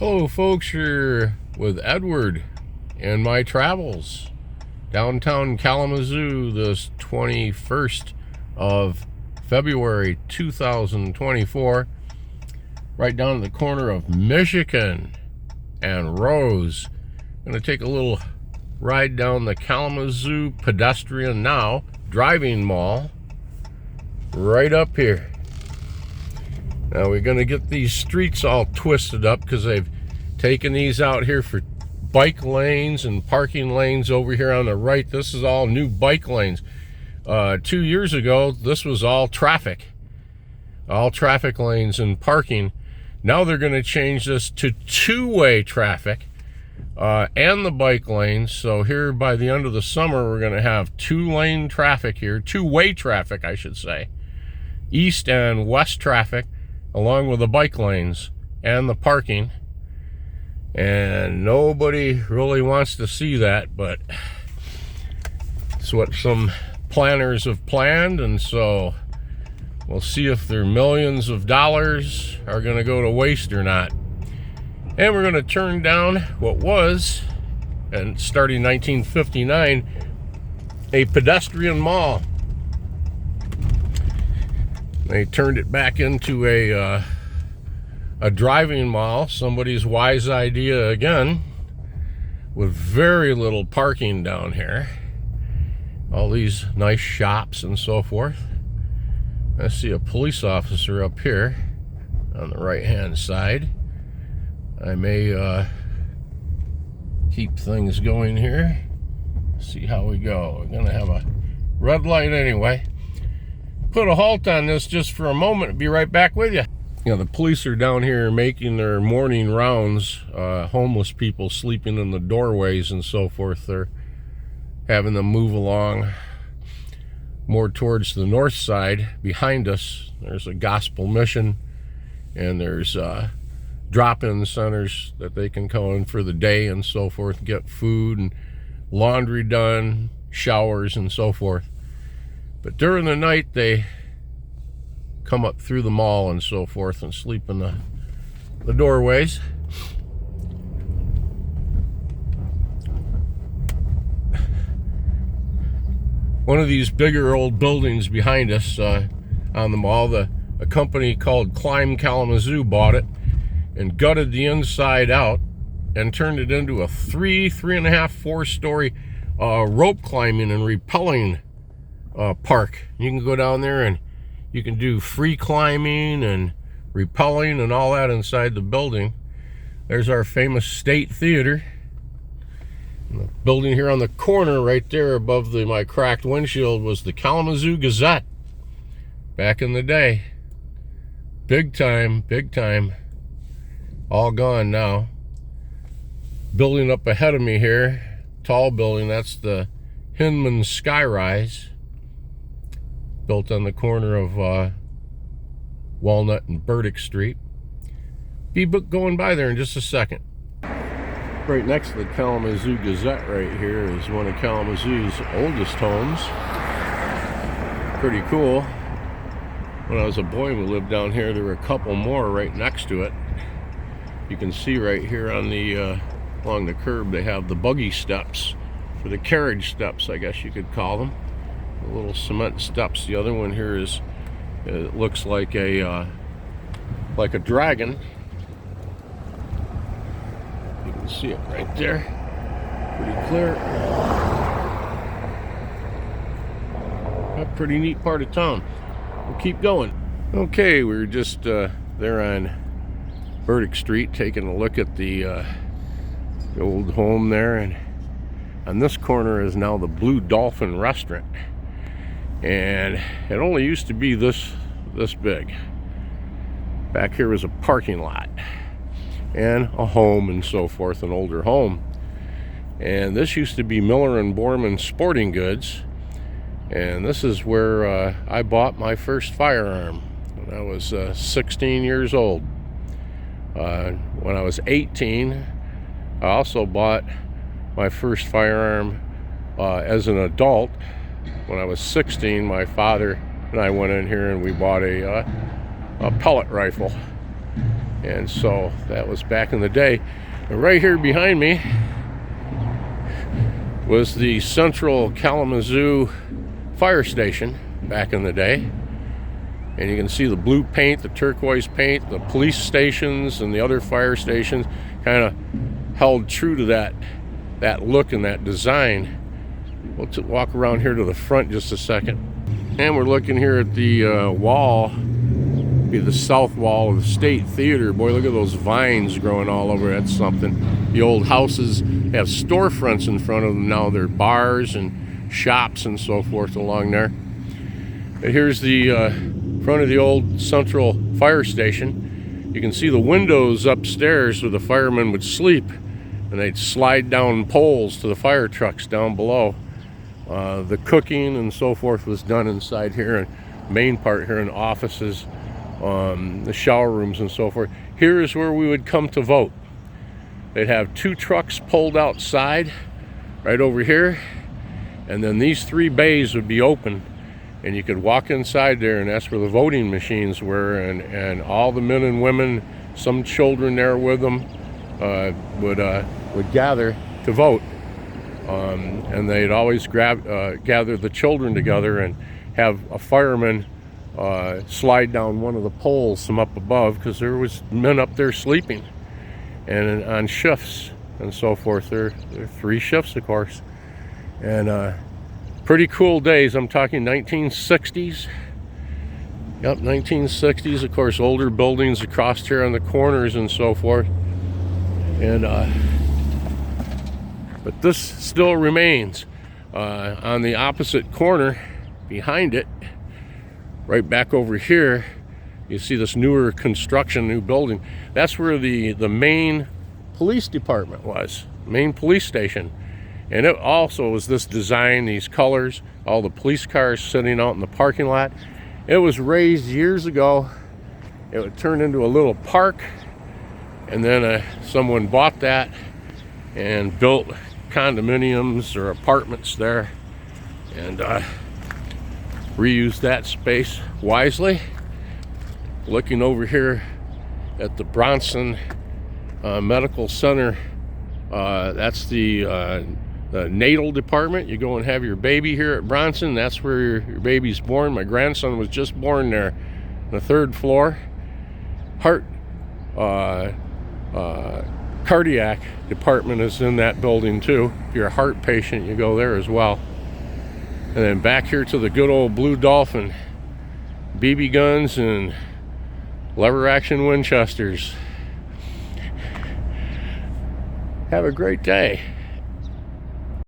Hello folks, you're with Edward and my travels downtown Kalamazoo this 21st of February 2024, right down to the corner of Michigan and Rose. I'm going to take a little ride down the Kalamazoo Pedestrian Now Driving Mall right up here. Now we're going to get these streets all twisted up because they've taken these out here for bike lanes and parking lanes over here on the right. This is all new bike lanes. 2 years ago, this was all traffic lanes and parking. Now they're going to change this to two-way traffic and the bike lanes. So here by the end of the summer, we're going to have two-lane traffic here, two-way traffic, I should say, east and west traffic, along with the bike lanes and the parking. And nobody really wants to see that, but it's what some planners have planned, and so we'll see if their millions of dollars are going to go to waste or not. And we're going to turn down what was, and starting 1959, a pedestrian mall. They turned it back into a driving mall, somebody's wise idea again, with very little parking down here. All these nice shops and so forth. I see a police officer up here on the right-hand side. I may keep things going here. See how we go. We're going to have a red light anyway. Put a halt on this just for a moment. Be right back with you. You know, the police are down here making their morning rounds. Homeless people sleeping in the doorways and so forth. They're having them move along more towards the north side. Behind us, there's a gospel mission, and there's drop-in centers that they can come in for the day and so forth, get food and laundry done, showers and so forth. But during the night, they come up through the mall and so forth and sleep in the doorways. One of these bigger old buildings behind us on the mall, a company called Climb Kalamazoo bought it and gutted the inside out and turned it into a 3.5, 4-story rope climbing and rappelling park. You can go down there and you can do free climbing and rappelling and all that inside the building. There's our famous State Theater. And the building here on the corner right there above my cracked windshield was the Kalamazoo Gazette back in the day. Big time, big time. All gone now. Building up ahead of me here, tall building, that's the Hinman Skyrise, built on the corner of Walnut and Burdick Street. Be going by there in just a second. Right next to the Kalamazoo Gazette right here is one of Kalamazoo's oldest homes. Pretty cool. When I was a boy and we lived down here, there were a couple more right next to it. You can see right here on the along the curb they have the buggy steps, for the carriage steps, I guess you could call them. The little cement steps. The other one here is, it looks like a dragon. You can see it right there, pretty clear. A pretty neat part of town. We'll keep going. Okay, we're just there on Burdick Street, taking a look at the old home there, and on this corner is now the Blue Dolphin Restaurant. And it only used to be this big. Back here was a parking lot and a home and so forth, an older home. And this used to be Miller and Borman Sporting Goods. And this is where I bought my first firearm when I was 16 years old. When I was 18, I also bought my first firearm as an adult. When I was 16, my father and I went in here and we bought a pellet rifle. And so that was back in the day. And right here behind me was the Central Kalamazoo Fire Station back in the day. And you can see the blue paint, the turquoise paint, the police stations and the other fire stations kind of held true to that look and that design. We'll walk around here to the front just a second. And we're looking here at the wall, be the south wall of the State Theater. Boy, look at those vines growing all over. That's something. The old houses have storefronts in front of them now. They're bars and shops and so forth along there. But here's the front of the old Central Fire Station. You can see the windows upstairs where the firemen would sleep, and they'd slide down poles to the fire trucks down below. The cooking and so forth was done inside here, and main part here in offices, the shower rooms and so forth. Here is where we would come to vote. They'd have 2 trucks pulled outside right over here, and then these 3 bays would be open, and you could walk inside there, and that's where the voting machines were, and all the men and women, some children there with them, would gather to vote. And they'd always gather the children together and have a fireman slide down one of the poles from up above, because there was men up there sleeping and on shifts and so forth. There are 3 shifts, of course. And pretty cool days. I'm talking 1960s. Yep, 1960s. Of course, older buildings across here on the corners and so forth. And but this still remains. On the opposite corner, behind it, right back over here, you see this newer construction, new building. That's where the main police department was, main police station. And it also was this design, these colors, all the police cars sitting out in the parking lot. It was raised years ago. It would turn into a little park, and then someone bought that and built condominiums or apartments there, and reused that space wisely. Looking over here at the Bronson Medical Center, that's the natal department. You go and have your baby here at Bronson. That's where your baby's born. My grandson was just born there, the 3rd floor. Heart cardiac department is in that building too. If you're a heart patient, you go there as well. And then back here to the good old Blue Dolphin, BB guns and lever action Winchesters. Have a great day.